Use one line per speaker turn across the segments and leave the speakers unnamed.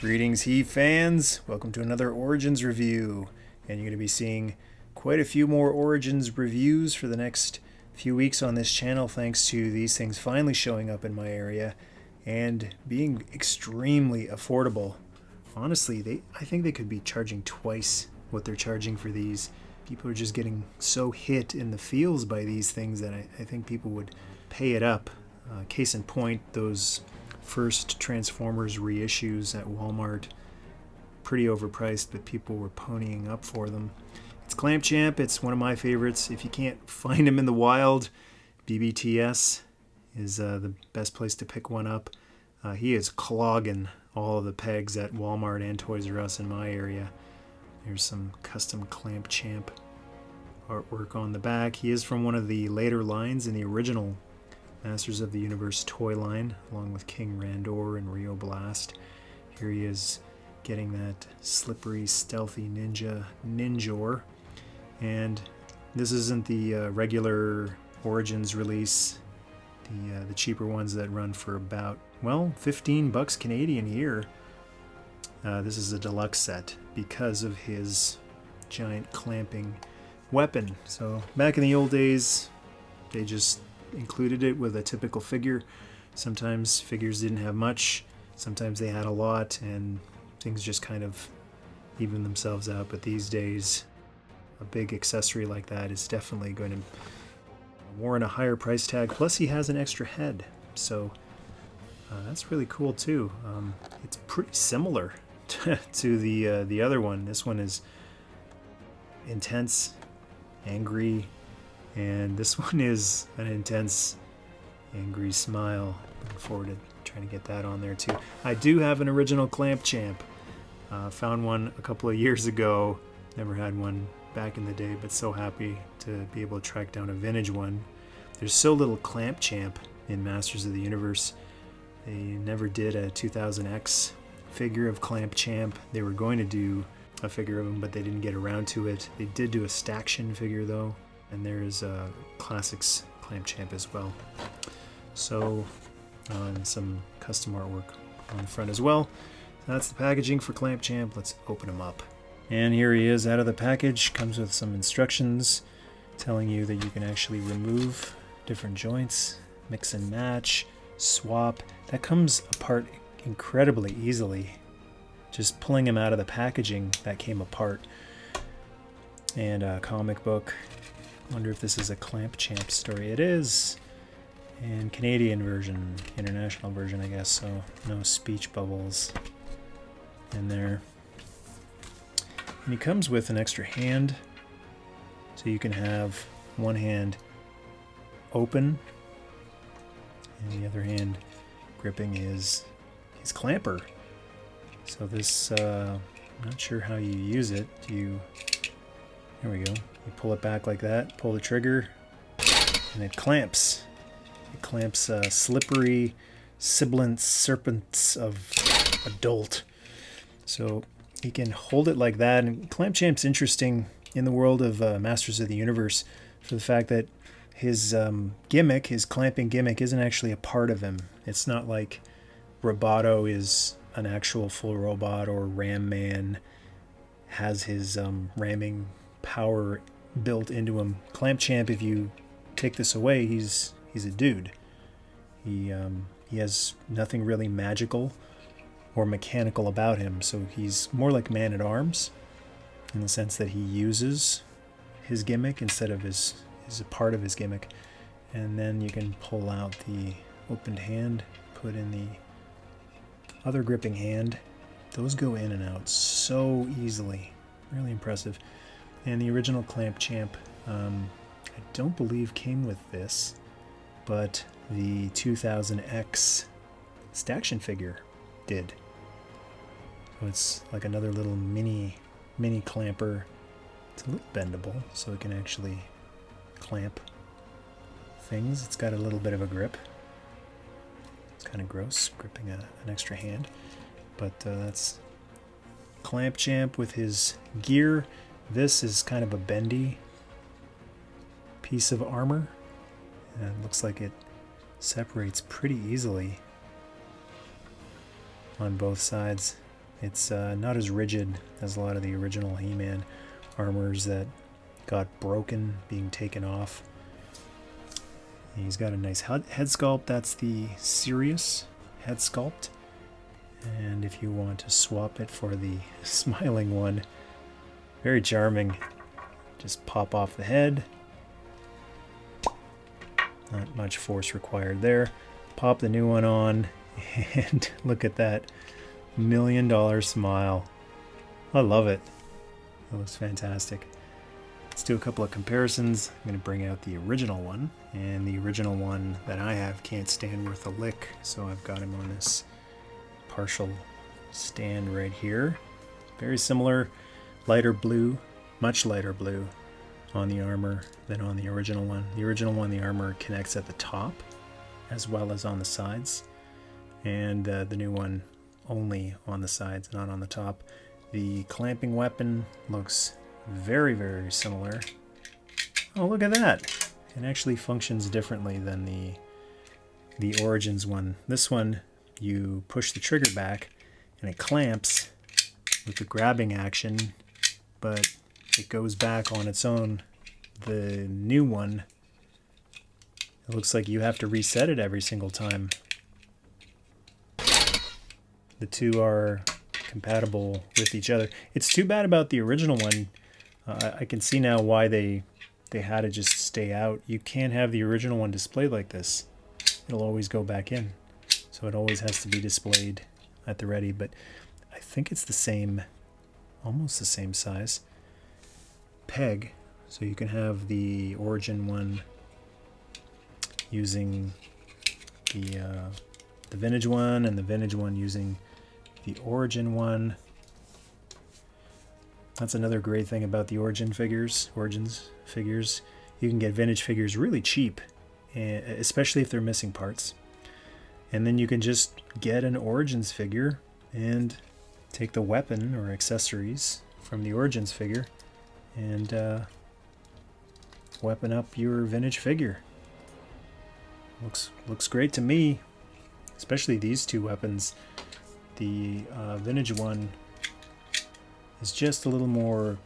Greetings, Heave fans! Welcome to another Origins review, and you're going to be seeing quite a few more Origins reviews for the next few weeks on this channel, thanks to these things finally showing up in my area and being extremely affordable. Honestly, I think they could be charging twice what they're charging for these. People are just getting so hit in the feels by these things that I think people would pay it up. Case in point, those first Transformers reissues at Walmart, pretty overpriced, but people were ponying up for them. It's Clamp Champ. It's one of my favorites. If you can't find him in the wild, BBTS is the best place to pick one up. He is clogging all of the pegs at Walmart and Toys R Us in my area. There's some custom Clamp Champ artwork on the back. He is from one of the later lines in the original Masters of the Universe toy line, along with King Randor and Rio Blast. Here he is getting that slippery, stealthy Ninjor. And this isn't the regular Origins release, the cheaper ones that run for about, well, 15 bucks Canadian here. This is a deluxe set because of his giant clamping weapon. So back in the old days, they just included it with a typical figure. Sometimes figures didn't have much, sometimes they had a lot, and things just kind of even themselves out. But these days, a big accessory like that is definitely going to warrant a higher price tag. Plus he has an extra head, so that's really cool too. It's pretty similar to the other one. This one is intense, angry, and this one is an intense, angry smile. Looking forward to trying to get that on there too. I do have an original Clamp Champ. Found one a couple of years ago. Never had one back in the day, but so happy to be able to track down a vintage one. There's so little Clamp Champ in Masters of the Universe. They never did a 2000X figure of Clamp Champ. They were going to do a figure of him, but they didn't get around to it. They did do a Staction figure though. And there's Classics Clamp Champ as well. So, and some custom artwork on the front as well. So that's the packaging for Clamp Champ. Let's open him up. And here he is out of the package. Comes with some instructions telling you that you can actually remove different joints, mix and match, swap. That comes apart incredibly easily. Just pulling him out of the packaging, that came apart. And a comic book. Wonder if this is a Clamp Champ story. It is. And Canadian version, international version, I guess, so no speech bubbles in there. And he comes with an extra hand, so you can have one hand open and the other hand gripping his clamper. So this, I'm not sure how you use it. There we go. You pull it back like that, pull the trigger, and it clamps. It clamps slippery, sibilant serpents of adult. So you can hold it like that. And Clamp Champ's interesting in the world of Masters of the Universe for the fact that his gimmick, his clamping gimmick, isn't actually a part of him. It's not like Roboto is an actual full robot, or Ram Man has his ramming power built into him. Clamp Champ, if you take this away, he's a dude. He has nothing really magical or mechanical about him, so he's more like Man-at-Arms in the sense that he uses his gimmick instead of is a part of his gimmick. And then you can pull out the opened hand, put in the other gripping hand. Those go in and out so easily. Really impressive. And the original Clamp Champ, I don't believe came with this, but the 2000X Staction figure did. So it's like another little mini clamper. It's a little bendable, so it can actually clamp things. It's got a little bit of a grip. It's kind of gross, gripping an extra hand. But that's Clamp Champ with his gear. This is kind of a bendy piece of armor, and it looks like it separates pretty easily on both sides. It's not as rigid as a lot of the original He-Man armors that got broken being taken off. He's got a nice head sculpt. That's the Sirius head sculpt. And if you want to swap it for the smiling one, very charming. Just pop off the head. Not much force required there. Pop the new one on, and look at that $1 million smile. I love it. It looks fantastic. Let's do a couple of comparisons. I'm going to bring out the original one, and the original one that I have can't stand worth a lick, so I've got him on this partial stand right here. Very similar, lighter blue, much lighter blue on the armor than on the original one. The original one, the armor connects at the top as well as on the sides, and the new one only on the sides, not on the top. The clamping weapon looks very, very similar. Oh, look at that. It actually functions differently than the Origins one. This one, you push the trigger back and it clamps with the grabbing action, but it goes back on its own. The new one, it looks like you have to reset it every single time. The two are compatible with each other. It's too bad about the original one. I can see now why they had to just stay out. You can't have the original one displayed like this. It'll always go back in. So it always has to be displayed at the ready, but I think it's the same, almost the same size peg. So you can have the Origin one using the Vintage one, and the Vintage one using the Origin one. That's another great thing about the Origins figures. You can get vintage figures really cheap, especially if they're missing parts. And then you can just get an Origins figure and take the weapon or accessories from the Origins figure and weapon up your vintage figure. Looks great to me, especially these two weapons. The vintage one is just a little more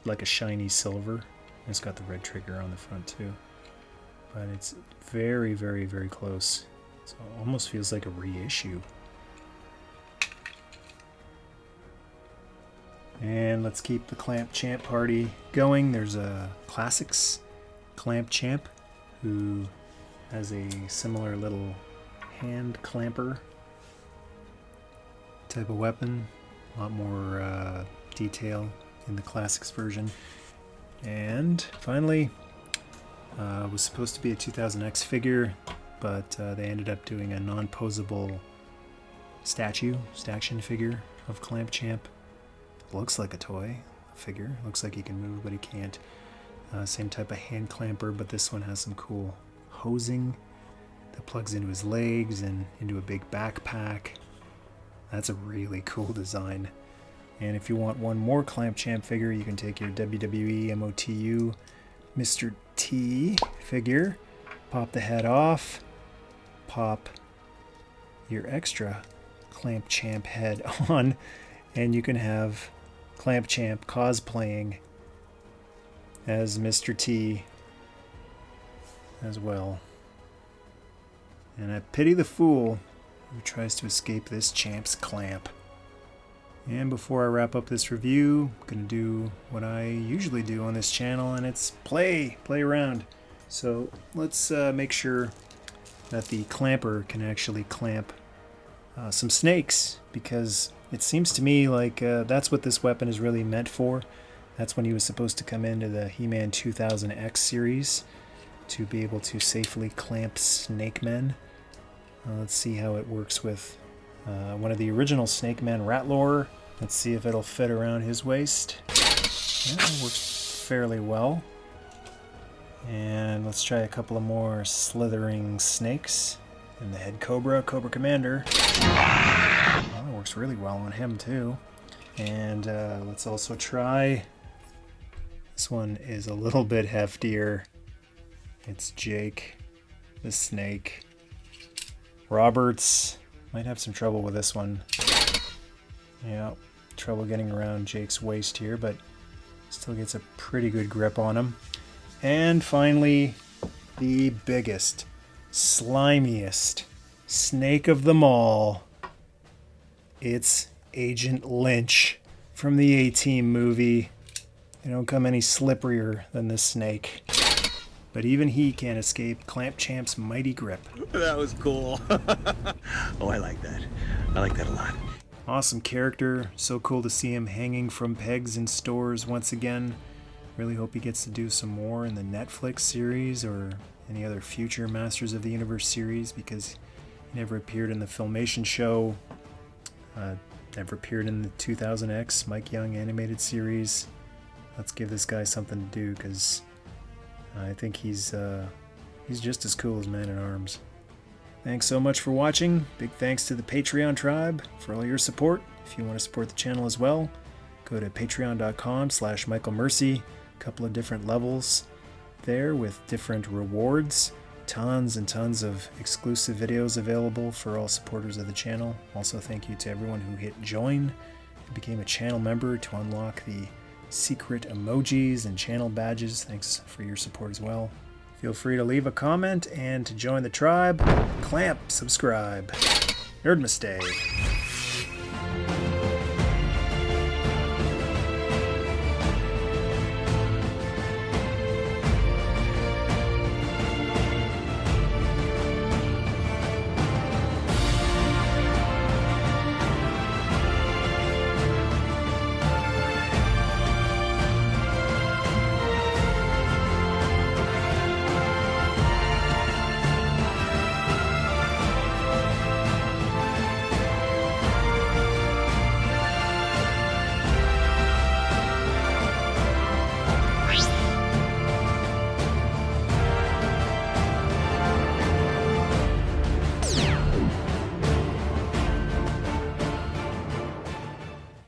like a shiny silver. It's got the red trigger on the front too, but it's very, very, very close. So it almost feels like a reissue. And let's keep the Clamp Champ party going. There's a Classics Clamp Champ who has a similar little hand clamper type of weapon. A lot more detail in the Classics version. And finally, was supposed to be a 2000X figure, but they ended up doing a non-posable statue figure of Clamp Champ. Looks like a toy figure. Looks like he can move, but he can't. Same type of hand clamper, but this one has some cool hosing that plugs into his legs and into a big backpack. That's a really cool design. And if you want one more Clamp Champ figure, you can take your WWE MOTU Mr. T figure, pop the head off, pop your extra Clamp Champ head on, and you can have Clamp Champ cosplaying as Mr. T as well. And I pity the fool who tries to escape this champ's clamp. And before I wrap up this review, I'm going to do what I usually do on this channel, and it's play around. So let's make sure that the clamper can actually clamp some snakes, because it seems to me like that's what this weapon is really meant for. That's when he was supposed to come into the He-Man 2000X series to be able to safely clamp Snake Men. Let's see how it works with one of the original Snake Men, Ratlore. Let's see if it'll fit around his waist. Yeah, it works fairly well. And let's try a couple of more slithering snakes. And the head Cobra Commander. Well, it works really well on him too. And let's also try, this one is a little bit heftier. It's Jake the Snake Roberts. Might have some trouble with this one. Yeah, trouble getting around Jake's waist here, but still gets a pretty good grip on him. And finally, the biggest, slimiest snake of them all. It's Agent Lynch from the A-Team movie. They don't come any slipperier than this snake. But even he can't escape Clamp Champ's mighty grip.
That was cool. Oh, I like that. I like that a lot.
Awesome character. So cool to see him hanging from pegs in stores once again. Really hope he gets to do some more in the Netflix series or any other future Masters of the Universe series, because he never appeared in the Filmation show, never appeared in the 2000X Mike Young animated series. Let's give this guy something to do, because I think he's just as cool as Man-at-Arms. Thanks so much for watching. Big thanks to the Patreon tribe for all your support. If you want to support the channel as well, go to patreon.com/MichaelMercy. A couple of different levels there with different rewards. Tons and tons of exclusive videos available for all supporters of the channel. Also, thank you to everyone who hit join and became a channel member to unlock the secret emojis and channel badges. Thanks for your support as well. Feel free to leave a comment and to join the tribe, clamp, subscribe. Nerdmaste.